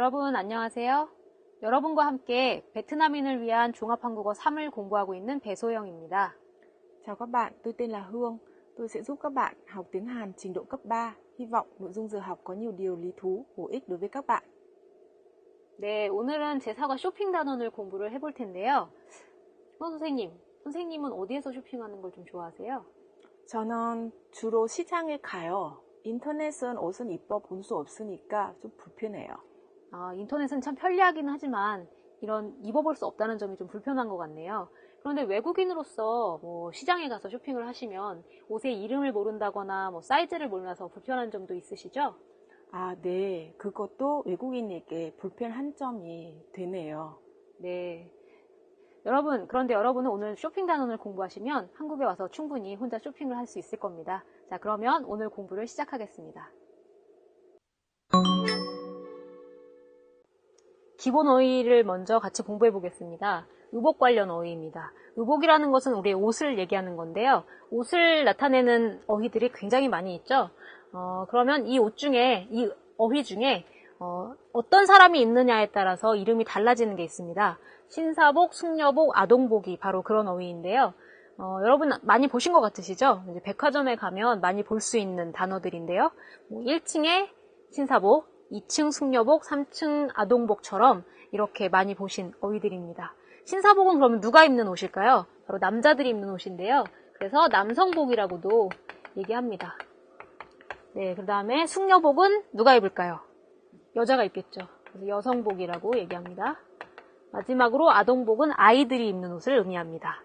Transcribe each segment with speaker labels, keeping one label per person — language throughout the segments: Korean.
Speaker 1: 여러분 안녕하세요. 여러분과 함께 베트남인을 위한 종합한국어 3을 공부하고 있는 배소영입니다.
Speaker 2: Chào các bạn, tôi tên là Hương. Tôi sẽ giúp các bạn học tiếng Hàn trình độ cấp 3. Hy vọng nội dung giờ học có nhiều điều lý thú, bổ ích đối với các bạn.
Speaker 1: 네, 오늘은 제4과 쇼핑 단원을 공부를 해볼 텐데요. 선생님은 어디에서 쇼핑하는 걸 좀 좋아하세요?
Speaker 2: 저는 주로 시장에 가요. 인터넷은 옷은 이뻐 본 수 없으니까 좀 불편해요.
Speaker 1: 인터넷은 참 편리하긴 하지만 이런 입어볼 수 없다는 점이 좀 불편한 것 같네요. 그런데 외국인으로서 시장에 가서 쇼핑을 하시면 옷의 이름을 모른다거나 사이즈를 몰라서 불편한 점도 있으시죠?
Speaker 2: 네. 그것도 외국인에게 불편한 점이 되네요.
Speaker 1: 네. 그런데 여러분은 오늘 쇼핑 단원을 공부하시면 한국에 와서 충분히 혼자 쇼핑을 할 수 있을 겁니다. 자, 그러면 오늘 공부를 시작하겠습니다. 기본 어휘를 먼저 같이 공부해 보겠습니다. 의복 관련 어휘입니다. 의복이라는 것은 우리의 옷을 얘기하는 건데요. 옷을 나타내는 어휘들이 굉장히 많이 있죠. 그러면 이 어휘 중에 어떤 사람이 입느냐에 따라서 이름이 달라지는 게 있습니다. 신사복, 숙녀복, 아동복이 바로 그런 어휘인데요. 여러분 많이 보신 것 같으시죠? 이제 백화점에 가면 많이 볼 수 있는 단어들인데요. 1층에 신사복, 2층 숙녀복, 3층 아동복처럼 이렇게 많이 보신 어휘들입니다. 신사복은 그러면 누가 입는 옷일까요? 바로 남자들이 입는 옷인데요. 그래서 남성복이라고도 얘기합니다. 네, 그 다음에 숙녀복은 누가 입을까요? 여자가 입겠죠. 그래서 여성복이라고 얘기합니다. 마지막으로 아동복은 아이들이 입는 옷을 의미합니다.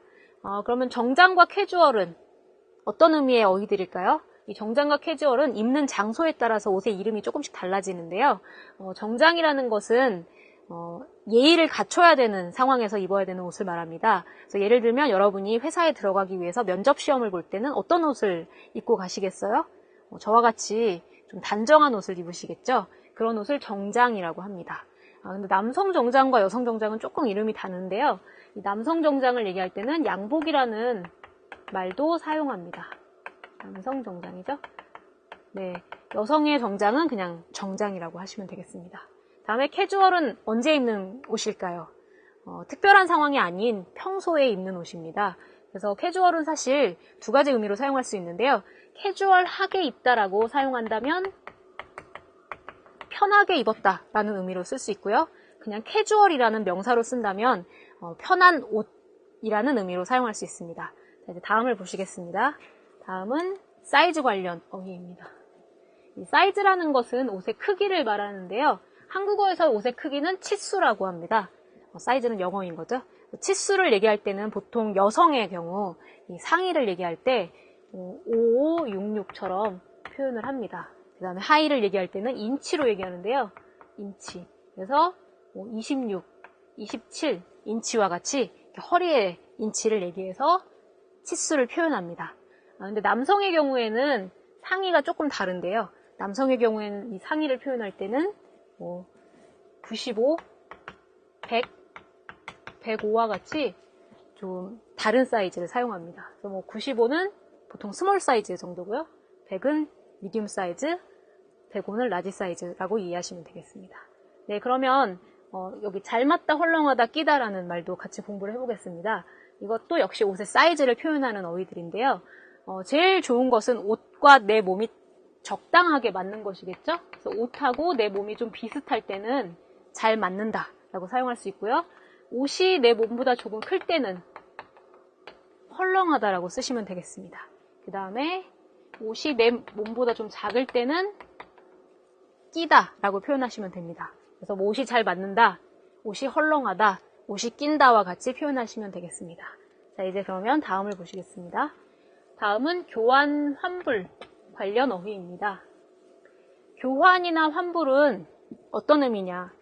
Speaker 1: 그러면 정장과 캐주얼은 어떤 의미의 어휘들일까요? 이 정장과 캐주얼은 입는 장소에 따라서 옷의 이름이 조금씩 달라지는데요. 정장이라는 것은 예의를 갖춰야 되는 상황에서 입어야 되는 옷을 말합니다. 그래서 예를 들면 여러분이 회사에 들어가기 위해서 면접 시험을 볼 때는 어떤 옷을 입고 가시겠어요? 저와 같이 좀 단정한 옷을 입으시겠죠? 그런 옷을 정장이라고 합니다. 근데 남성 정장과 여성 정장은 조금 이름이 다른데요. 이 남성 정장을 얘기할 때는 양복이라는 말도 사용합니다. 남성 정장이죠? 네, 여성의 정장은 그냥 정장이라고 하시면 되겠습니다. 다음에 캐주얼은 언제 입는 옷일까요? 특별한 상황이 아닌 평소에 입는 옷입니다. 그래서 캐주얼은 사실 두 가지 의미로 사용할 수 있는데요. 캐주얼하게 입다라고 사용한다면 편하게 입었다라는 의미로 쓸 수 있고요. 그냥 캐주얼이라는 명사로 쓴다면 편한 옷이라는 의미로 사용할 수 있습니다. 자, 이제 다음을 보시겠습니다. 다음은 사이즈 관련 어휘입니다. 이 사이즈라는 것은 옷의 크기를 말하는데요. 한국어에서 옷의 크기는 치수라고 합니다. 사이즈는 영어인 거죠. 치수를 얘기할 때는 보통 여성의 경우 이 상의를 얘기할 때 5566처럼 표현을 합니다. 그 다음에 하의를 얘기할 때는 인치로 얘기하는데요. 인치. 그래서 26, 27 인치와 같이 허리의 인치를 얘기해서 치수를 표현합니다. 근데 남성의 경우에는 상의가 조금 다른데요. 남성의 경우에는 이 상의를 표현할 때는 95, 100, 105와 같이 좀 다른 사이즈를 사용합니다. 그래서 95는 보통 스몰 사이즈 정도고요. 100은 미디움 사이즈, 105는 라지 사이즈라고 이해하시면 되겠습니다. 네, 그러면 여기 잘 맞다, 헐렁하다, 끼다라는 말도 같이 공부를 해보겠습니다. 이것도 역시 옷의 사이즈를 표현하는 어휘들인데요. 제일 좋은 것은 옷과 내 몸이 적당하게 맞는 것이겠죠? 그래서 옷하고 내 몸이 좀 비슷할 때는 잘 맞는다 라고 사용할 수 있고요. 옷이 내 몸보다 조금 클 때는 헐렁하다 라고 쓰시면 되겠습니다. 그 다음에 옷이 내 몸보다 좀 작을 때는 끼다 라고 표현하시면 됩니다. 그래서 옷이 잘 맞는다, 옷이 헐렁하다, 옷이 낀다와 같이 표현하시면 되겠습니다. 자, 이제 그러면 다음을 보시겠습니다. 다음은 교환, 환불 관련 어휘입니다. 교환이나 환불은 어떤 의미냐?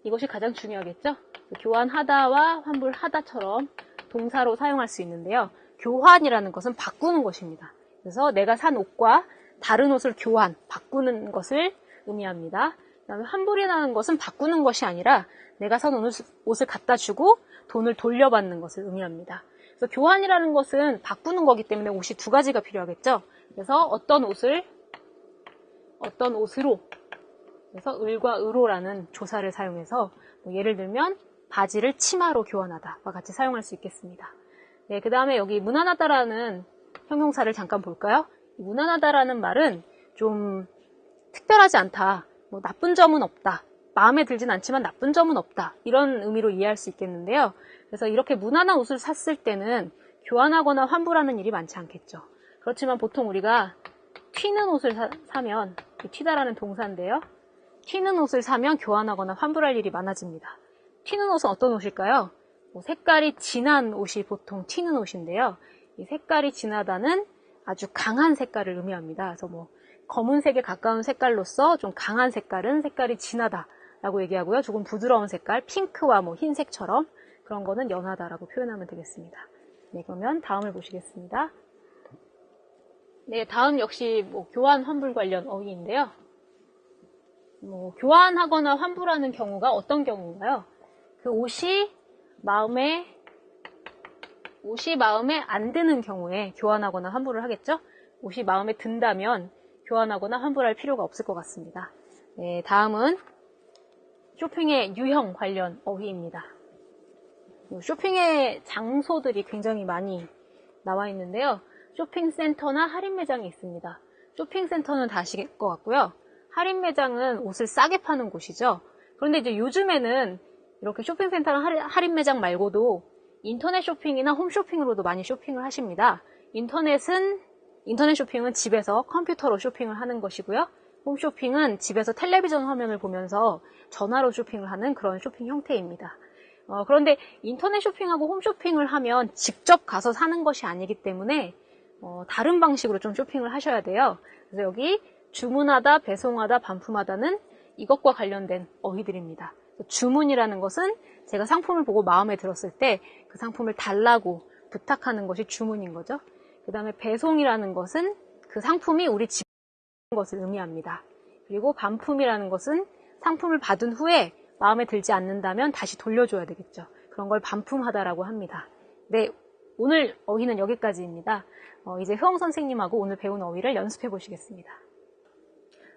Speaker 1: 이것이 가장 중요하겠죠? 교환하다와 환불하다처럼 동사로 사용할 수 있는데요. 교환이라는 것은 바꾸는 것입니다. 그래서 내가 산 옷과 다른 옷을 바꾸는 것을 의미합니다. 그다음에 환불이라는 것은 바꾸는 것이 아니라 내가 산 옷을 갖다 주고 돈을 돌려받는 것을 의미합니다. 그래서 교환이라는 것은 바꾸는 거기 때문에 옷이 두 가지가 필요하겠죠. 그래서 어떤 옷으로 그래서 을과 을호라는 조사를 사용해서 예를 들면 바지를 치마로 교환하다와 같이 사용할 수 있겠습니다. 네, 그 다음에 여기 무난하다라는 형용사를 잠깐 볼까요? 무난하다라는 말은 좀 특별하지 않다, 뭐 나쁜 점은 없다, 마음에 들진 않지만 나쁜 점은 없다, 이런 의미로 이해할 수 있겠는데요. 그래서 이렇게 무난한 옷을 샀을 때는 교환하거나 환불하는 일이 많지 않겠죠. 그렇지만 보통 우리가 튀는 옷을 사면, 튀다라는 동사인데요. 튀는 옷을 사면 교환하거나 환불할 일이 많아집니다. 튀는 옷은 어떤 옷일까요? 색깔이 진한 옷이 보통 튀는 옷인데요. 이 색깔이 진하다는 아주 강한 색깔을 의미합니다. 그래서 검은색에 가까운 색깔로서 좀 강한 색깔은 색깔이 진하다라고 얘기하고요. 조금 부드러운 색깔, 핑크와 흰색처럼 그런 거는 연하다라고 표현하면 되겠습니다. 네, 그러면 다음을 보시겠습니다. 네, 다음 역시 교환, 환불 관련 어휘인데요. 교환하거나 환불하는 경우가 어떤 경우인가요? 그 옷이 마음에 안 드는 경우에 교환하거나 환불을 하겠죠? 옷이 마음에 든다면 교환하거나 환불할 필요가 없을 것 같습니다. 네, 다음은 쇼핑의 유형 관련 어휘입니다. 쇼핑의 장소들이 굉장히 많이 나와 있는데요. 쇼핑센터나 할인 매장이 있습니다. 쇼핑센터는 다 아실 것 같고요. 할인 매장은 옷을 싸게 파는 곳이죠. 그런데 이제 요즘에는 이렇게 쇼핑센터나 할인 매장 말고도 인터넷 쇼핑이나 홈쇼핑으로도 많이 쇼핑을 하십니다. 인터넷 쇼핑은 집에서 컴퓨터로 쇼핑을 하는 것이고요. 홈쇼핑은 집에서 텔레비전 화면을 보면서 전화로 쇼핑을 하는 그런 쇼핑 형태입니다. 그런데 인터넷 쇼핑하고 홈쇼핑을 하면 직접 가서 사는 것이 아니기 때문에 다른 방식으로 좀 쇼핑을 하셔야 돼요. 그래서 여기 주문하다, 배송하다, 반품하다는 이것과 관련된 어휘들입니다. 주문이라는 것은 제가 상품을 보고 마음에 들었을 때 그 상품을 달라고 부탁하는 것이 주문인 거죠. 그 다음에 배송이라는 것은 그 상품이 우리 집에 있는 것을 의미합니다. 그리고 반품이라는 것은 상품을 받은 후에 마음에 들지 않는다면 다시 돌려줘야 되겠죠. 그런 걸 반품하다라고 합니다. 네, 오늘 어휘는 여기까지입니다. 이제 효영 선생님하고 오늘 배운 어휘를 연습해 보시겠습니다.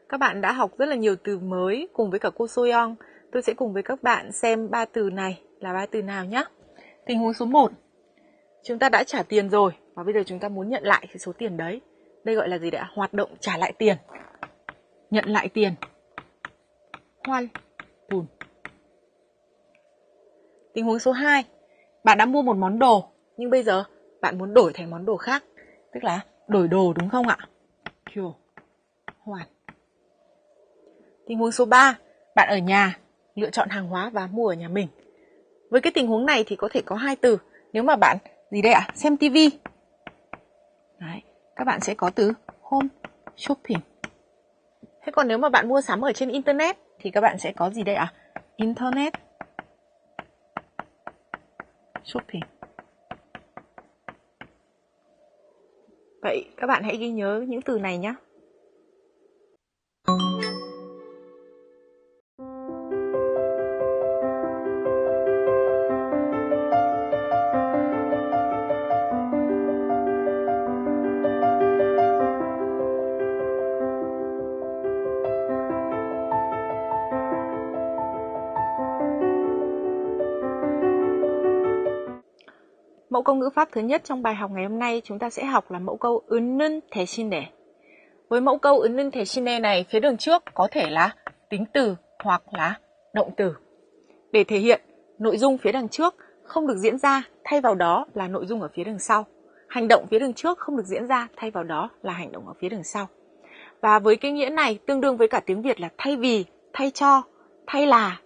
Speaker 2: Các bạn đã học rất là nhiều từ mới cùng với cả cô Soyeon. Tôi sẽ cùng với các bạn xem 3 từ này là 3 từ nào nhé. Tình huống số 1. Chúng ta đã trả tiền rồi và bây giờ chúng ta muốn nhận lại cái số tiền đấy. Đây gọi là gì đấy ạ? Hoạt động trả lại tiền. Nhận lại tiền. Hoan bùn. Tình huống số 2. Bạn đã mua một món đồ nhưng bây giờ bạn muốn đổi thành món đồ khác. Tức là đổi đồ đúng không ạ? Kiểu hoàn. Tình huống số 3. Bạn ở nhà lựa chọn hàng hóa và mua ở nhà mình. Với cái tình huống này thì có thể có 2 từ. Nếu mà bạn gì đây ạ? Xem tivi. Đấy, các bạn sẽ có từ home shopping. Thế còn nếu mà bạn mua sắm ở trên internet thì các bạn sẽ có gì đây ạ? Internet shopping. Vậy các bạn hãy ghi nhớ những từ này nhé. Mẫu câu ngữ pháp thứ nhất trong bài học ngày hôm nay chúng ta sẽ học là mẫu câu 은는 대신에. Với mẫu câu 은는 대신에 này, phía đường trước có thể là tính từ hoặc là động từ. Để thể hiện nội dung phía đằng trước không được diễn ra, thay vào đó là nội dung ở phía đằng sau. Hành động phía đằng trước không được diễn ra, thay vào đó là hành động ở phía đằng sau. Và với cái nghĩa này tương đương với cả tiếng Việt là thay vì, thay cho, thay là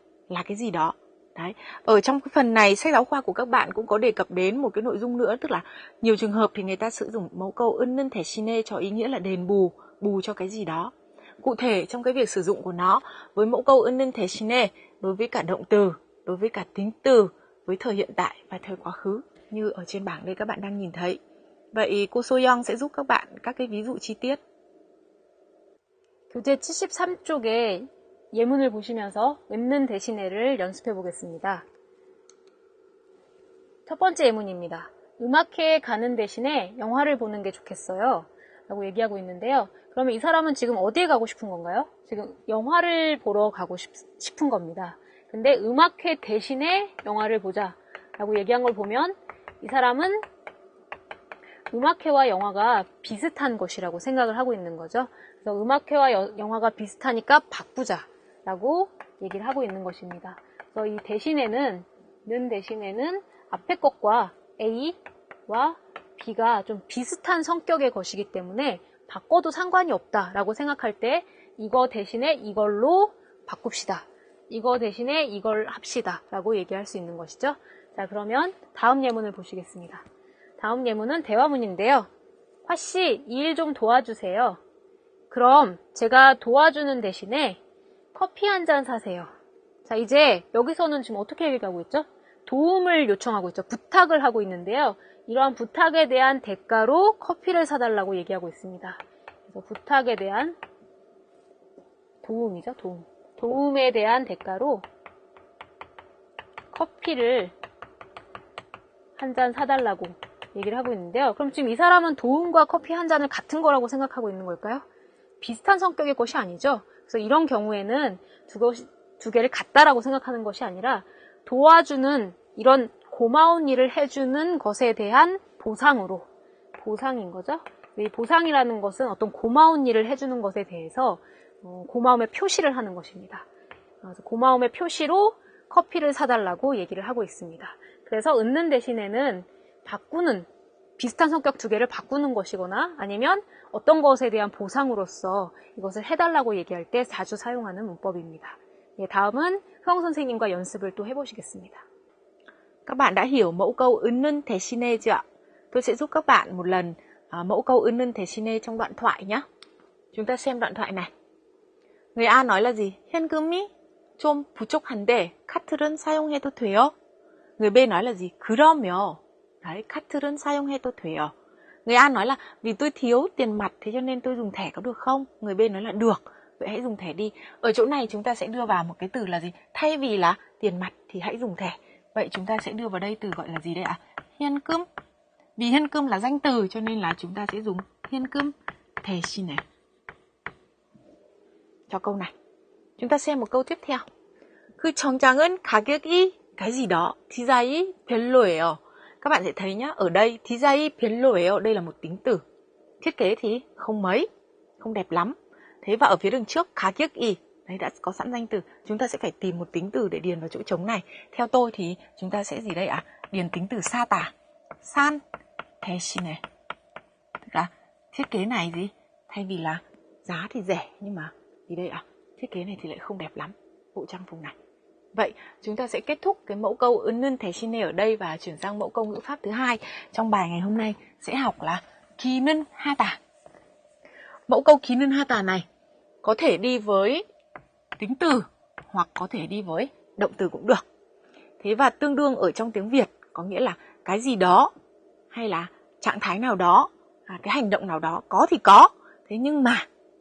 Speaker 2: cái gì đó. Đấy. Ở trong cái phần này sách giáo khoa của các bạn cũng có đề cập đến một cái nội dung nữa, tức là nhiều trường hợp thì người ta sử dụng mẫu câu 은는 대신에 cho ý nghĩa là đền bù, bù cho cái gì đó. Cụ thể trong cái việc sử dụng của nó với mẫu câu 은는 대신에 đối với cả động từ, đối với cả tính từ, với thời hiện tại và thời quá khứ như ở trên bảng đây các bạn đang nhìn thấy. Vậy cô Soyeon sẽ giúp các bạn các cái ví dụ chi tiết.
Speaker 1: 교재 73쪽에 예문을 보시면서 은는 대신에를 연습해 보겠습니다. 첫 번째 예문입니다. 음악회에 가는 대신에 영화를 보는 게 좋겠어요. 라고 얘기하고 있는데요. 그러면 이 사람은 지금 어디에 가고 싶은 건가요? 지금 영화를 보러 가고 싶은 겁니다. 근데 음악회 대신에 영화를 보자 라고 얘기한 걸 보면 이 사람은 음악회와 영화가 비슷한 것이라고 생각을 하고 있는 거죠. 그래서 음악회와 영화가 비슷하니까 바꾸자 라고 얘기를 하고 있는 것입니다. 그래서 이 대신에는 앞에 것과 A와 B가 좀 비슷한 성격의 것이기 때문에 바꿔도 상관이 없다라고 생각할 때 이거 대신에 이걸로 바꿉시다. 이거 대신에 이걸 합시다 라고 얘기할 수 있는 것이죠. 자, 그러면 다음 예문을 보시겠습니다. 다음 예문은 대화문인데요. 화씨, 이 일 좀 도와주세요. 그럼 제가 도와주는 대신에 커피 한 잔 사세요. 자, 이제 여기서는 지금 어떻게 얘기하고 있죠? 도움을 요청하고 있죠. 부탁을 하고 있는데요. 이러한 부탁에 대한 대가로 커피를 사달라고 얘기하고 있습니다. 그래서 부탁에 대한 도움이죠. 도움에 대한 대가로 커피를 한 잔 사달라고 얘기를 하고 있는데요. 그럼 지금 이 사람은 도움과 커피 한 잔을 같은 거라고 생각하고 있는 걸까요? 비슷한 성격의 것이 아니죠. 그래서 이런 경우에는 두 개를 같다라고 생각하는 것이 아니라 도와주는 이런 고마운 일을 해주는 것에 대한 보상인 거죠. 이 보상이라는 것은 어떤 고마운 일을 해주는 것에 대해서 고마움의 표시를 하는 것입니다. 그래서 고마움의 표시로 커피를 사달라고 얘기를 하고 있습니다. 그래서 은는 대신에는 비슷한 성격 두 개를 바꾸는 것이거나 아니면 어떤 것에 대한 보상으로서 이것을 해달라고 얘기할 때 자주 사용하는 문법입니다. 다음은 효영 선생님과 연습을 또 해보시겠습니다.
Speaker 2: Các bạn đã hiểu mẫu câu 은는 대신에 chưa ạ? Tôi sẽ giúp các bạn một lần mẫu câu 은는 대신에 trong đoạn thoại nhé. Chúng ta xem đoạn thoại này. Người A nói là gì? 현금이 좀 부족한데 카드는 사용해도 돼요? Người B nói là gì? 그러면 đấy, 카드는 사용해도 돼요. Người A nói là vì tôi thiếu tiền mặt thế cho nên tôi dùng thẻ có được không? Người B nói là được, vậy hãy dùng thẻ đi. Ở chỗ này chúng ta sẽ đưa vào một cái từ là gì? Thay vì là tiền mặt thì hãy dùng thẻ. Vậy chúng ta sẽ đưa vào đây từ gọi là gì đây ạ? 현금. Vì 현금 là danh từ cho nên là chúng ta sẽ dùng 현금 대신에. Cho câu này. Chúng ta xem một câu tiếp theo. 그 정장은 가격이 cái gì đó 디자이 별로예요. Các bạn sẽ thấy nhá, ở đây 디자이 별로예요, đây là một tính từ. Thiết kế thì không mấy, không đẹp lắm. Thế và ở phía đường trước 가격이, đấy đã có sẵn danh từ. Chúng ta sẽ phải tìm một tính từ để điền vào chỗ trống này. Theo tôi thì chúng ta sẽ gì đây ạ? Điền tính từ sa tả. 산 대신에. Tức là thiết kế này gì? Thay vì là giá thì rẻ nhưng mà gì đây ạ? Thiết kế này thì lại không đẹp lắm. Bộ trang phục này. Vậy chúng ta sẽ kết thúc cái mẫu câu 은는 대신에 ở đây và chuyển sang mẫu câu ngữ pháp thứ hai trong bài ngày hôm nay sẽ học là 기는 하다. Mẫu câu 기는 하다 này có thể đi với tính từ hoặc có thể đi với động từ cũng được. Thế và tương đương ở trong tiếng Việt có nghĩa là cái gì đó hay là trạng thái nào đó, cái hành động nào đó có thì có, thế nhưng mà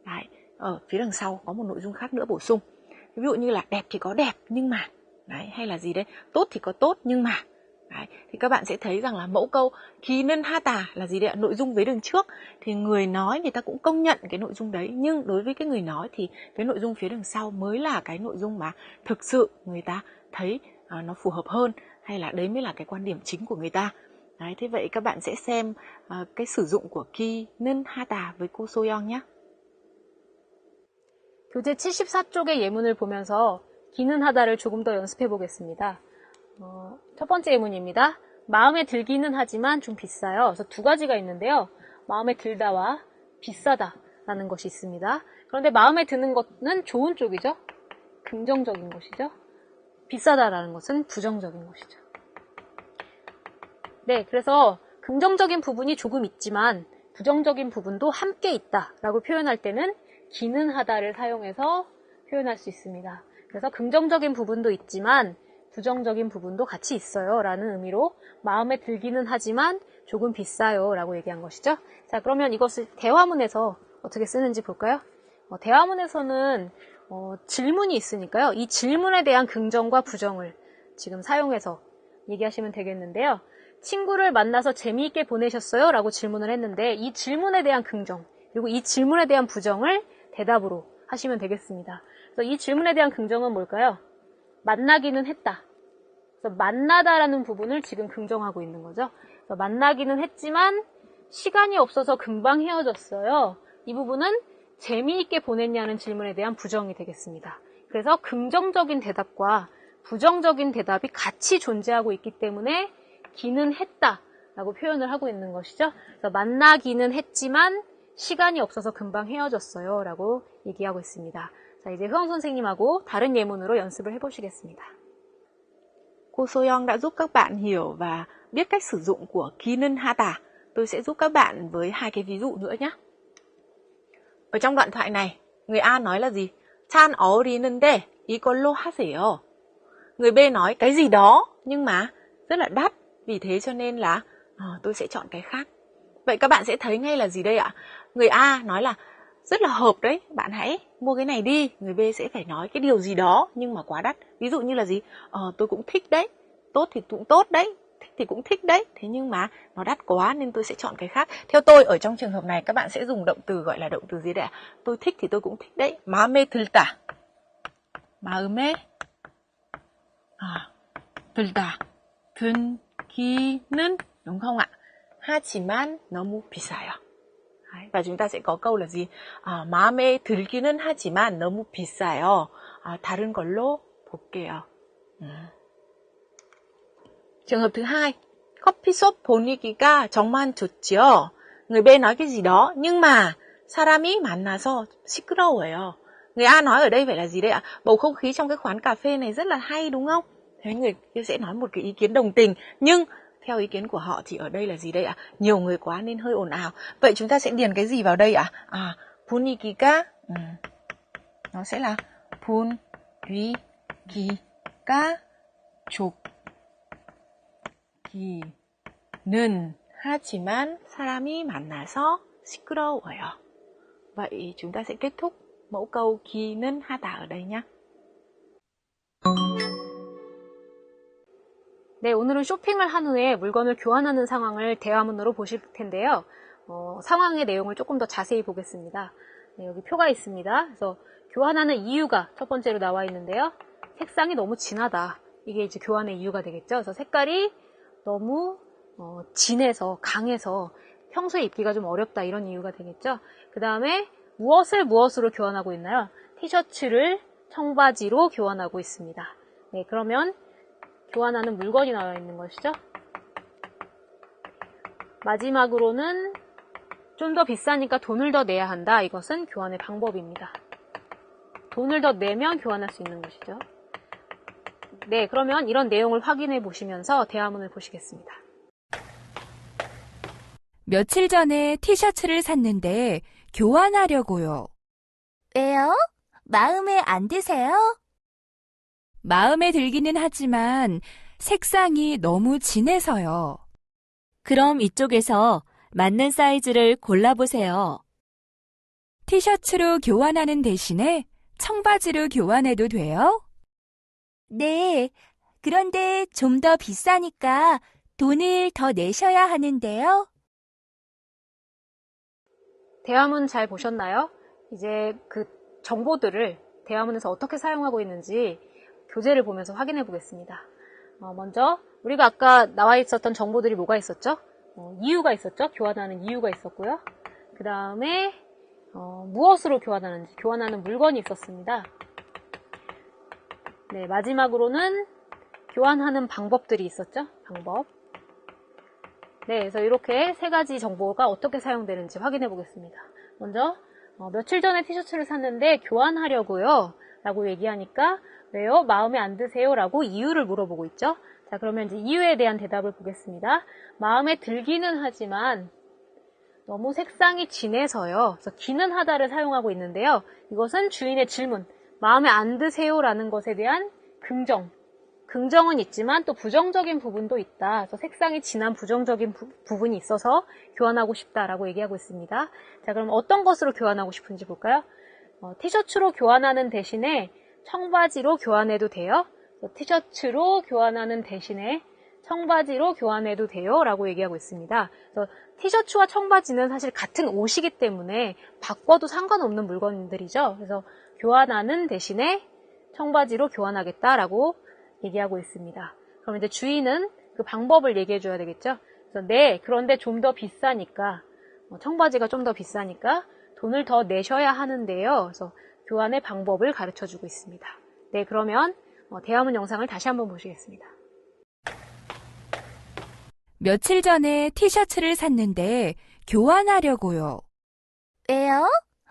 Speaker 2: đấy, ở phía đằng sau có một nội dung khác nữa bổ sung. Ví dụ như là đẹp thì có đẹp nhưng mà, đấy, hay là gì đấy, tốt thì có tốt nhưng mà. Đấy, thì các bạn sẽ thấy rằng là mẫu câu 기는 하다 là gì đấy ạ? Nội dung với đường trước thì người nói người ta cũng công nhận cái nội dung đấy, nhưng đối với cái người nói thì cái nội dung phía đằng sau mới là cái nội dung mà thực sự người ta thấy nó phù hợp hơn, hay là đấy mới là cái quan điểm chính của người ta. Đấy, thế vậy các bạn sẽ xem cái sử dụng của 기는 하다 với cô Soyeon nhé.
Speaker 1: 교재 74쪽의 예문을 보면서 기는 하다를 조금 더 연습해 보겠습니다. 첫 번째 예문입니다. 마음에 들기는 하지만 좀 비싸요. 그래서 두 가지가 있는데요. 마음에 들다와 비싸다라는 것이 있습니다. 그런데 마음에 드는 것은 좋은 쪽이죠. 긍정적인 것이죠. 비싸다라는 것은 부정적인 것이죠. 네, 그래서 긍정적인 부분이 조금 있지만 부정적인 부분도 함께 있다라고 표현할 때는 기는 하다를 사용해서 표현할 수 있습니다. 그래서 긍정적인 부분도 있지만 부정적인 부분도 같이 있어요 라는 의미로 마음에 들기는 하지만 조금 비싸요 라고 얘기한 것이죠. 자, 그러면 이것을 대화문에서 어떻게 쓰는지 볼까요? 대화문에서는 질문이 있으니까요. 이 질문에 대한 긍정과 부정을 지금 사용해서 얘기하시면 되겠는데요. 친구를 만나서 재미있게 보내셨어요? 라고 질문을 했는데 이 질문에 대한 긍정, 그리고 이 질문에 대한 부정을 대답으로 하시면 되겠습니다. 그래서 이 질문에 대한 긍정은 뭘까요? 만나기는 했다. 그래서 만나다라는 부분을 지금 긍정하고 있는 거죠. 그래서 만나기는 했지만 시간이 없어서 금방 헤어졌어요. 이 부분은 재미있게 보냈냐는 질문에 대한 부정이 되겠습니다. 그래서 긍정적인 대답과 부정적인 대답이 같이 존재하고 있기 때문에 기는 했다 라고 표현을 하고 있는 것이죠. 그래서 만나기는 했지만 시간이 없어서 금방 헤어졌어요 라고 얘기하고 있습니다. 자, 이제 흐엉 선생님하고 다른 예문으로 연습을 해보시겠습니다.
Speaker 2: Cô Soyoung đã giúp các bạn hiểu và biết cách sử dụng của 기는 하다. Tôi sẽ giúp các bạn với hai cái ví dụ nữa nhé. Ở trong đoạn thoại này, người A nói là gì? 찬 어울리는데 이걸로 하세요. Người B nói cái gì đó nhưng mà rất là đắt, vì thế cho nên là tôi sẽ chọn cái khác. Vậy các bạn sẽ thấy ngay là gì đây ạ? Người A nói là rất là hợp đấy, bạn hãy mua cái này đi. Người B sẽ phải nói cái điều gì đó nhưng mà quá đắt. Ví dụ như là gì? Tôi cũng thích đấy, tốt thì cũng tốt đấy, thích thì cũng thích đấy, thế nhưng mà nó đắt quá nên tôi sẽ chọn cái khác. Theo tôi ở trong trường hợp này các bạn sẽ dùng động từ gọi là động từ gì đấy ạ? Tôi thích thì tôi cũng thích đấy. 마음에 들다. 마음에 들다. 든기는 đúng không ạ? 하지만 너무 비싸요. Và chúng ta sẽ có câu là gì? 마음에 들기는 하지만 너무 비싸요. 다른 걸로 볼게요. Trường hợp thứ hai, 커피숍 분위기가 정말 좋지요. Người B nói cái gì đó nhưng mà 사람이 만나서 시끄러워요. Người A nói ở đây phải là gì đây ạ? Bầu không khí trong cái quán cà phê này rất là hay đúng không? Thế người kia sẽ nói một cái ý kiến đồng tình, nhưng theo ý kiến của họ thì ở đây là gì đây ạ? Nhiều người quá nên hơi ồn ào. Vậy chúng ta sẽ điền cái gì vào đây ạ? 분위기가 nó sẽ là 분위기가 좋기는 하지만 사람이 만나서 시끄러워요. Vậy chúng ta sẽ kết thúc mẫu câu 기는 하다 ở đây nhé.
Speaker 1: 네, 오늘은 쇼핑을 한 후에 물건을 교환하는 상황을 대화문으로 보실 텐데요. 상황의 내용을 조금 더 자세히 보겠습니다. 네, 여기 표가 있습니다. 그래서 교환하는 이유가 첫 번째로 나와 있는데요. 색상이 너무 진하다. 이게 이제 교환의 이유가 되겠죠. 그래서 색깔이 너무 진해서 강해서 평소에 입기가 좀 어렵다 이런 이유가 되겠죠. 그 다음에 무엇으로 교환하고 있나요? 티셔츠를 청바지로 교환하고 있습니다. 네, 그러면 교환하는 물건이 나와 있는 것이죠. 마지막으로는 좀 더 비싸니까 돈을 더 내야 한다. 이것은 교환의 방법입니다. 돈을 더 내면 교환할 수 있는 것이죠. 네, 그러면 이런 내용을 확인해 보시면서 대화문을 보시겠습니다.
Speaker 3: 며칠 전에 티셔츠를 샀는데 교환하려고요.
Speaker 4: 왜요? 마음에 안 드세요?
Speaker 3: 마음에 들기는 하지만 색상이 너무 진해서요.
Speaker 4: 그럼 이쪽에서 맞는 사이즈를 골라보세요.
Speaker 3: 티셔츠로 교환하는 대신에 청바지로 교환해도 돼요?
Speaker 4: 네, 그런데 좀 더 비싸니까 돈을 더 내셔야 하는데요.
Speaker 1: 대화문 잘 보셨나요? 이제 그 정보들을 대화문에서 어떻게 사용하고 있는지 교재를 보면서 확인해 보겠습니다. 먼저 우리가 아까 나와 있었던 정보들이 뭐가 있었죠? 이유가 있었죠? 교환하는 이유가 있었고요. 그 다음에 무엇으로 교환하는지, 교환하는 물건이 있었습니다. 네, 마지막으로는 교환하는 방법들이 있었죠? 방법. 네, 그래서 이렇게 세 가지 정보가 어떻게 사용되는지 확인해 보겠습니다. 먼저 며칠 전에 티셔츠를 샀는데 교환하려고요 라고 얘기하니까 왜요? 마음에 안 드세요? 라고 이유를 물어보고 있죠. 자, 그러면 이제 이유에 대한 대답을 보겠습니다. 마음에 들기는 하지만 너무 색상이 진해서요. 그래서 기는 하다를 사용하고 있는데요. 이것은 주인의 질문, 마음에 안 드세요? 라는 것에 대한 긍정은 있지만 또 부정적인 부분도 있다. 그래서 색상이 진한 부정적인 부분이 있어서 교환하고 싶다라고 얘기하고 있습니다. 자, 그럼 어떤 것으로 교환하고 싶은지 볼까요? 티셔츠로 교환하는 대신에 청바지로 교환해도 돼요. 티셔츠로 교환하는 대신에 청바지로 교환해도 돼요 라고 얘기하고 있습니다. 그래서 티셔츠와 청바지는 사실 같은 옷이기 때문에 바꿔도 상관없는 물건들이죠. 그래서 교환하는 대신에 청바지로 교환하겠다라고 얘기하고 있습니다. 그럼 이제 주인은 그 방법을 얘기해 줘야 되겠죠. 그래서 네, 그런데 좀 더 비싸니까, 청바지가 좀 더 비싸니까 돈을 더 내셔야 하는데요. 그래서 교환의 방법을 가르쳐 주고 있습니다. 네, 그러면 대화문 영상을 다시 한번 보시겠습니다.
Speaker 3: 며칠 전에 티셔츠를 샀는데 교환하려고요.
Speaker 4: 왜요?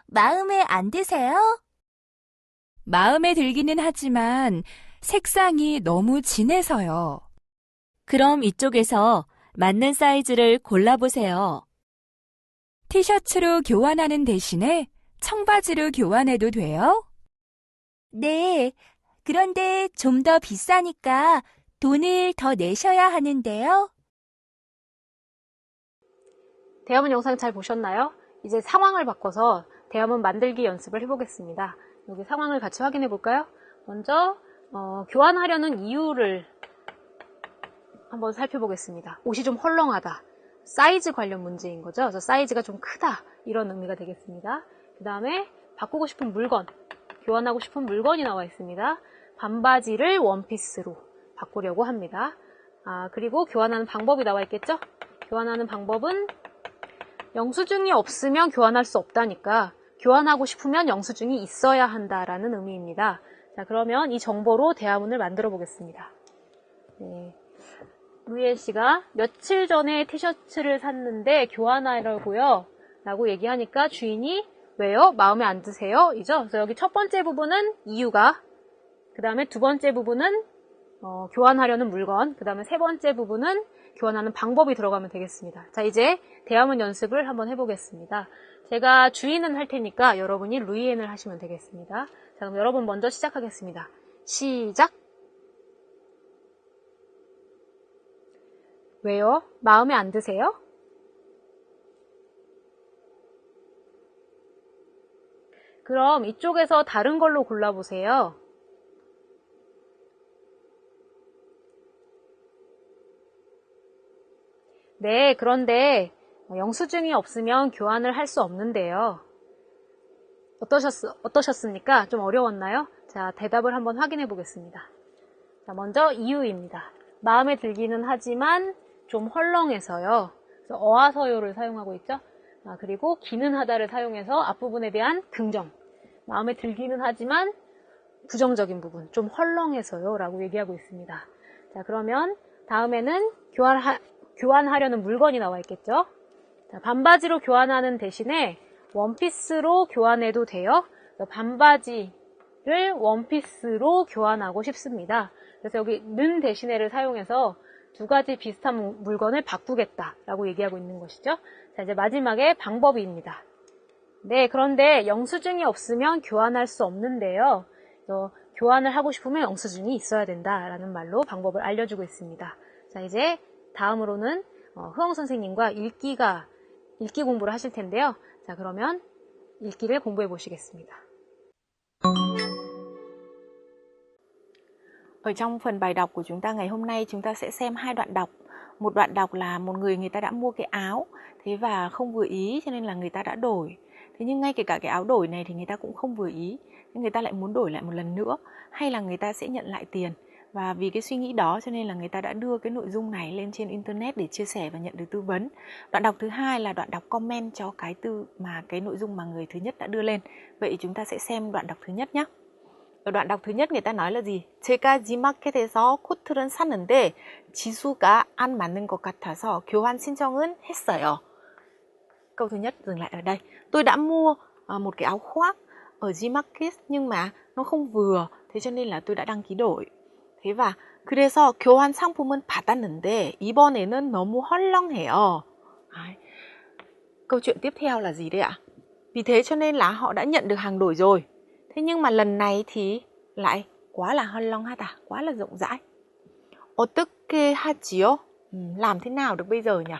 Speaker 4: 마음에 안 드세요?
Speaker 3: 마음에 들기는 하지만 색상이 너무 진해서요.
Speaker 4: 그럼 이쪽에서 맞는 사이즈를 골라보세요.
Speaker 3: 티셔츠로 교환하는 대신에 청바지로 교환해도 돼요?
Speaker 4: 네, 그런데 좀 더 비싸니까 돈을 더 내셔야 하는데요.
Speaker 1: 대화문 영상 잘 보셨나요? 이제 상황을 바꿔서 대화문 만들기 연습을 해보겠습니다. 여기 상황을 같이 확인해 볼까요? 먼저 교환하려는 이유를 한번 살펴보겠습니다. 옷이 좀 헐렁하다. 사이즈 관련 문제인 거죠. 그래서 사이즈가 좀 크다. 이런 의미가 되겠습니다. 그 다음에 바꾸고 싶은 물건, 교환하고 싶은 물건이 나와 있습니다. 반바지를 원피스로 바꾸려고 합니다. 그리고 교환하는 방법이 나와 있겠죠? 교환하는 방법은 영수증이 없으면 교환할 수 없다니까 교환하고 싶으면 영수증이 있어야 한다라는 의미입니다. 자, 그러면 이 정보로 대화문을 만들어 보겠습니다. 네. 루이엘 씨가 며칠 전에 티셔츠를 샀는데 교환하려고요 라고 얘기하니까 주인이 왜요? 마음에 안 드세요? 이죠? 그래서 여기 첫 번째 부분은 이유가, 그 다음에 두 번째 부분은 교환하려는 물건, 그 다음에 세 번째 부분은 교환하는 방법이 들어가면 되겠습니다. 자, 이제 대화문 연습을 한번 해보겠습니다. 제가 주인은 할 테니까 여러분이 루이엔을 하시면 되겠습니다. 자, 그럼 여러분 먼저 시작하겠습니다. 시작! 왜요? 마음에 안 드세요? 그럼 이쪽에서 다른 걸로 골라보세요. 네, 그런데 영수증이 없으면 교환을 할 수 없는데요. 어떠셨습니까? 좀 어려웠나요? 자, 대답을 한번 확인해 보겠습니다. 자, 먼저 이유입니다. 마음에 들기는 하지만 좀 헐렁해서요. 그래서 어하서요를 사용하고 있죠. 그리고 기는 하다를 사용해서 앞부분에 대한 긍정. 마음에 들기는 하지만 부정적인 부분, 좀 헐렁해서요 라고 얘기하고 있습니다. 자, 그러면 다음에는 교환하려는 물건이 나와 있겠죠. 자, 반바지로 교환하는 대신에 원피스로 교환해도 돼요. 반바지를 원피스로 교환하고 싶습니다. 그래서 여기 는 대신에를 사용해서 두 가지 비슷한 물건을 바꾸겠다라고 얘기하고 있는 것이죠. 자, 이제 마지막에 방법입니다. 네, 그런데 영수증이 없으면 교환할 수 없는데요. 교환을 하고 싶으면 영수증이 있어야 된다라는 말로 방법을 알려주고 있습니다. 자, 이제 다음으로는 흐엉 선생님과 읽기 공부를 하실 텐데요. 자, 그러면 읽기를 공부해 보시겠습니다.
Speaker 2: Ở trong phần bài đọc của chúng ta ngày hôm nay chúng ta sẽ xem hai đoạn đọc. Một đoạn đọc là một người ta đã mua cái áo thế và không vừa ý cho nên là người ta đã đổi. Thế nhưng ngay kể cả cái áo đổi này thì người ta cũng không vừa ý, nên người ta lại muốn đổi lại một lần nữa, hay là người ta sẽ nhận lại tiền. Và vì cái suy nghĩ đó cho nên là người ta đã đưa cái nội dung này lên trên internet để chia sẻ và nhận được tư vấn. Đoạn đọc thứ hai là đoạn đọc comment cho cái nội dung mà người thứ nhất đã đưa lên. Vậy chúng ta sẽ xem đoạn đọc thứ nhất nhé. ở đoạn đọc thứ nhất người ta nói là gì? 제가 G마켓에서 코트를 샀는데 지수가 안 맞는 것 같아서 교환 신청은 했어요. Câu thứ nhất dừng lại ở đây. Tôi đã mua một cái áo khoác ở Gmarket nhưng mà nó không vừa, thế cho nên là tôi đã đăng ký đổi. Thế và 그래서 교환 상품은 받았는데 이번에는 너무 헐렁해요. Đấy. Câu chuyện tiếp theo là gì đây ạ? Vì thế cho nên là họ đã nhận được hàng đổi rồi. Thế nhưng mà lần này thì lại quá là 헐렁하다, quá là rộng rãi. 어떻게 하지요? làm thế nào được bây giờ nhỉ?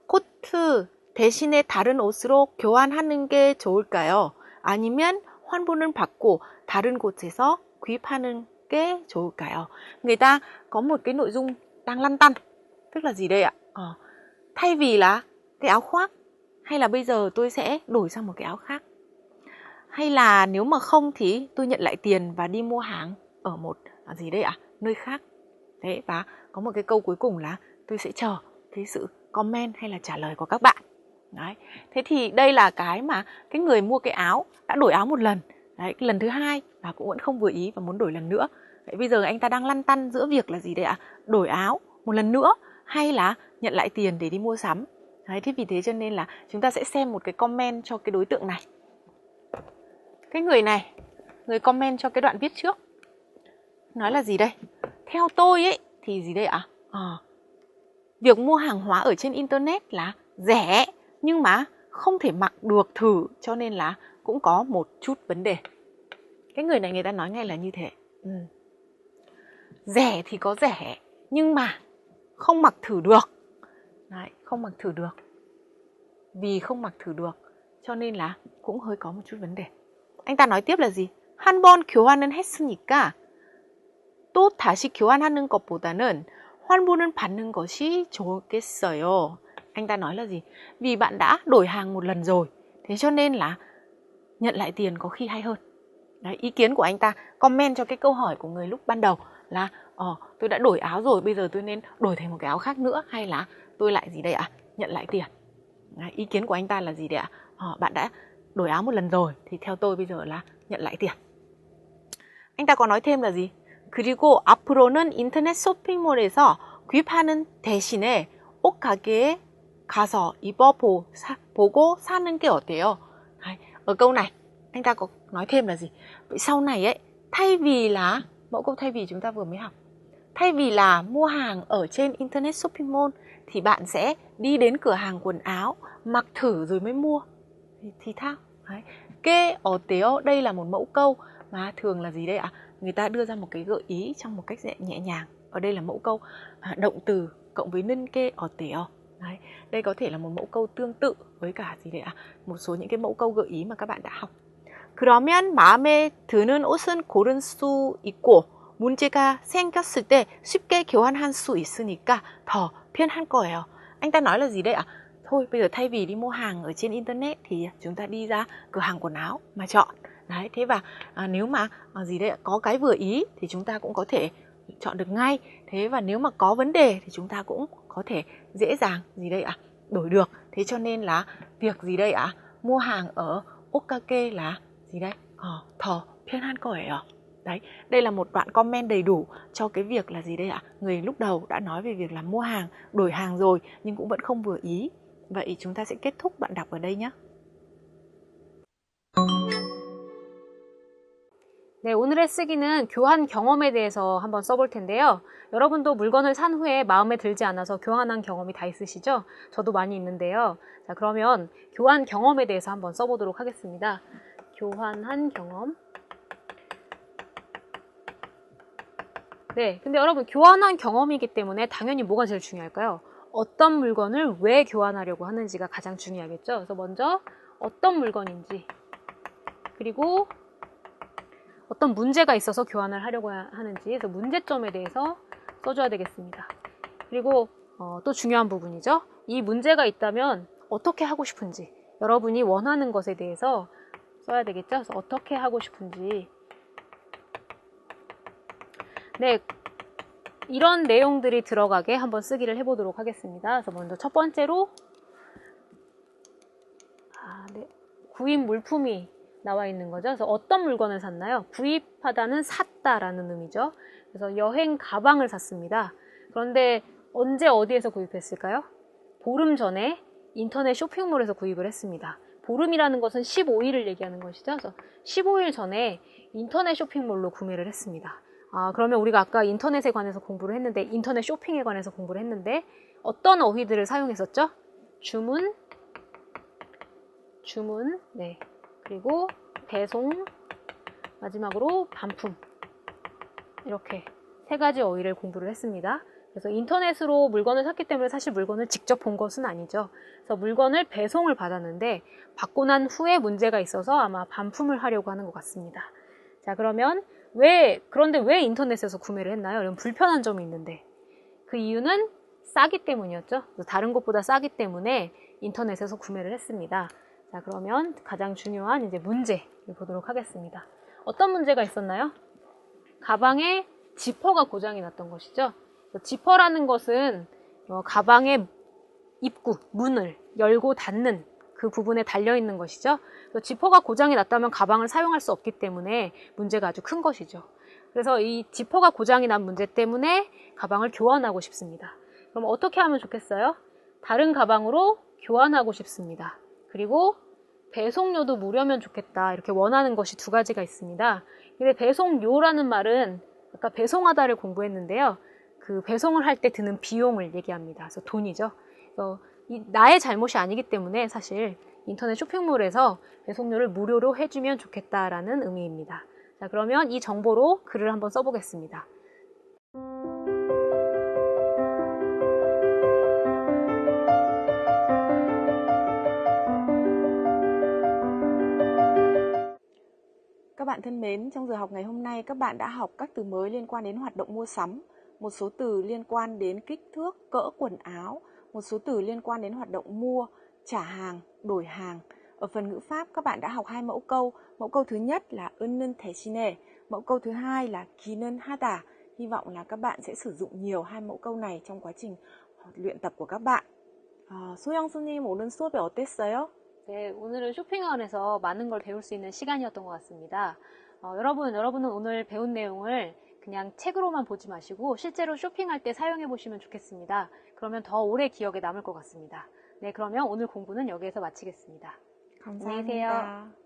Speaker 2: 코트 대신에 다른 옷으로 교환하는 게 좋을까요? 아니면 환불을 받고 다른 곳에서 구입하는 게 좋을까요? Người ta có một cái nội dung đang lăn tăn. Tức là gì đây ạ? Thay vì là cái áo khoác, hay là bây giờ tôi sẽ đổi sang một cái áo khác. Hay là nếu mà không thì tôi nhận lại tiền và đi mua hàng ở một gì đây ạ? Nơi khác. Đấy, và có một cái câu cuối cùng là tôi sẽ chờ cái sự comment hay là trả lời của các bạn. Đấy. Thế thì đây là cái mà cái người mua cái áo đã đổi áo một lần. Đấy, cái lần thứ hai và cũng vẫn không vừa ý và muốn đổi lần nữa. Đấy, bây giờ anh ta đang lăn tăn giữa việc là gì đây ạ? Đổi áo một lần nữa hay là nhận lại tiền để đi mua sắm. Đấy, thế vì thế cho nên là chúng ta sẽ xem một cái comment cho cái đối tượng này. Cái người này, người comment cho cái đoạn viết trước, nói là gì đây? Theo tôi ấy thì gì đây ạ? Việc mua hàng hóa ở trên internet là rẻ nhưng mà không thể mặc được thử, cho nên là cũng có một chút vấn đề. Cái người này người ta nói ngay là như thế. Rẻ thì có rẻ nhưng mà không mặc thử được. Đấy, không mặc thử được. Vì không mặc thử được cho nên là cũng hơi có một chút vấn đề. Anh ta nói tiếp là gì? 한 번 교환은 했으니까 또 다시 교환하는 것보다는 환불은 받는 것이 좋겠어요. Anh ta nói là gì? Vì bạn đã đổi hàng một lần rồi, thế cho nên là nhận lại tiền có khi hay hơn. Đấy, ý kiến của anh ta comment cho cái câu hỏi của người lúc ban đầu là tôi đã đổi áo rồi, bây giờ tôi nên đổi thành một cái áo khác nữa hay là tôi lại gì đây ạ? Nhận lại tiền. Đấy, ý kiến của anh ta là gì đấy ạ? Bạn đã đổi áo một lần rồi thì theo tôi bây giờ là nhận lại tiền. anh ta có nói thêm là gì? 그리고 앞으로는 인터넷 쇼핑몰에서 구입하는 대신에 옷 가게에 가서 입어보고 사는 게 어때요? Ở câu này anh ta có nói thêm là gì? Vậy sau này ấy, thay vì là mẫu câu thay vì chúng ta vừa mới học, thay vì là mua hàng ở trên internet shopping mall thì bạn sẽ đi đến cửa hàng quần áo mặc thử rồi mới mua thì thao. Cái 어때요? Đây là một mẫu câu mà thường là gì đây ạ? Người ta đưa ra một cái gợi ý trong một cách nhẹ nhàng. Ở đây là mẫu câu động từ cộng với 는 게 어때요? Đấy, đây có thể là một mẫu câu tương tự với cả gì đấy ạ? Một số những cái mẫu câu gợi ý mà các bạn đã học. 그러면 마음에 드는 옷은 고를 수 있고 문제가 생겼을 때 쉽게 교환할 수 있으니까 더 편할 거예요. Anh ta nói là gì đây ạ? Thôi bây giờ thay vì đi mua hàng ở trên internet thì chúng ta đi ra cửa hàng quần áo mà chọn. Đấy, thế và nếu mà gì đây ạ? Có cái vừa ý thì chúng ta cũng có thể chọn được ngay. Thế và nếu mà có vấn đề thì chúng ta cũng có thể dễ dàng gì đây ạ? Đổi được. Thế cho nên là việc gì đây ạ? Mua hàng ở 옷가게 là gì đây? 더 편할 거예요. Đấy, đây là một đoạn comment đầy đủ cho cái việc là gì đây ạ? Người lúc đầu đã nói về việc là mua hàng, đổi hàng rồi nhưng cũng vẫn không vừa ý. Vậy chúng ta sẽ kết thúc đoạn đọc ở đây nhé.
Speaker 1: 네, 오늘의 쓰기는 교환 경험에 대해서 한번 써볼 텐데요. 여러분도 물건을 산 후에 마음에 들지 않아서 교환한 경험이 다 있으시죠? 저도 많이 있는데요. 자, 그러면 교환 경험에 대해서 한번 써보도록 하겠습니다. 교환한 경험. 네, 근데 여러분 교환한 경험이기 때문에 당연히 뭐가 제일 중요할까요? 어떤 물건을 왜 교환하려고 하는지가 가장 중요하겠죠. 그래서 먼저 어떤 물건인지, 그리고 어떤 문제가 있어서 교환을 하려고 하는지, 그래서 문제점에 대해서 써줘야 되겠습니다. 그리고 또 중요한 부분이죠. 이 문제가 있다면 어떻게 하고 싶은지, 여러분이 원하는 것에 대해서 써야 되겠죠. 그래서 어떻게 하고 싶은지. 네, 이런 내용들이 들어가게 한번 쓰기를 해보도록 하겠습니다. 그래서 먼저 첫 번째로 구입 물품이 나와 있는 거죠. 그래서 어떤 물건을 샀나요? 구입하다는 샀다라는 의미죠. 그래서 여행 가방을 샀습니다. 그런데 언제 어디에서 구입했을까요? 보름 전에 인터넷 쇼핑몰에서 구입을 했습니다. 보름이라는 것은 15일을 얘기하는 것이죠. 그래서 15일 전에 인터넷 쇼핑몰로 구매를 했습니다. 그러면 우리가 아까 인터넷에 관해서 공부를 했는데, 인터넷 쇼핑에 관해서 공부를 했는데 어떤 어휘들을 사용했었죠? 주문, 네, 그리고 배송, 마지막으로 반품, 이렇게 세 가지 어휘를 공부를 했습니다. 그래서 인터넷으로 물건을 샀기 때문에 사실 물건을 직접 본 것은 아니죠. 그래서 물건을 배송을 받았는데 받고 난 후에 문제가 있어서 아마 반품을 하려고 하는 것 같습니다. 자, 그러면 그런데 왜 인터넷에서 구매를 했나요? 이런 불편한 점이 있는데 그 이유는 싸기 때문이었죠. 다른 곳보다 싸기 때문에 인터넷에서 구매를 했습니다. 자, 그러면 가장 중요한 이제 문제를 보도록 하겠습니다. 어떤 문제가 있었나요? 가방에 지퍼가 고장이 났던 것이죠. 지퍼라는 것은 가방의 입구, 문을 열고 닫는 그 부분에 달려있는 것이죠. 지퍼가 고장이 났다면 가방을 사용할 수 없기 때문에 문제가 아주 큰 것이죠. 그래서 이 지퍼가 고장이 난 문제 때문에 가방을 교환하고 싶습니다. 그럼 어떻게 하면 좋겠어요? 다른 가방으로 교환하고 싶습니다. 그리고 배송료도 무료면 좋겠다. 이렇게 원하는 것이 두 가지가 있습니다. 근데 배송료라는 말은 아까 배송하다를 공부했는데요. 그 배송을 할 때 드는 비용을 얘기합니다. 그래서 돈이죠. 그래서 나의 잘못이 아니기 때문에 사실 인터넷 쇼핑몰에서 배송료를 무료로 해주면 좋겠다라는 의미입니다. 자, 그러면 이 정보로 글을 한번 써보겠습니다.
Speaker 2: Các bạn thân mến, trong giờ học ngày hôm nay các bạn đã học các từ mới liên quan đến hoạt động mua sắm, một số từ liên quan đến kích thước, cỡ quần áo, một số từ liên quan đến hoạt động mua, trả hàng, đổi hàng. Ở phần ngữ pháp các bạn đã học hai mẫu câu. Mẫu câu thứ nhất là 은는 대신에, mẫu câu thứ hai là 기는 하다. Hy vọng là các bạn sẽ sử dụng nhiều hai mẫu câu này trong quá trình luyện tập của các bạn. 소영 선생님 오늘 수업이 어땠어요?
Speaker 1: 네, 오늘은 쇼핑원에서 많은 걸 배울 수 있는 시간이었던 것 같습니다. 여러분은 오늘 배운 내용을 그냥 책으로만 보지 마시고 실제로 쇼핑할 때 사용해 보시면 좋겠습니다. 그러면 더 오래 기억에 남을 것 같습니다. 네, 그러면 오늘 공부는 여기에서 마치겠습니다.
Speaker 2: 감사합니다.
Speaker 1: 안녕히 계세요.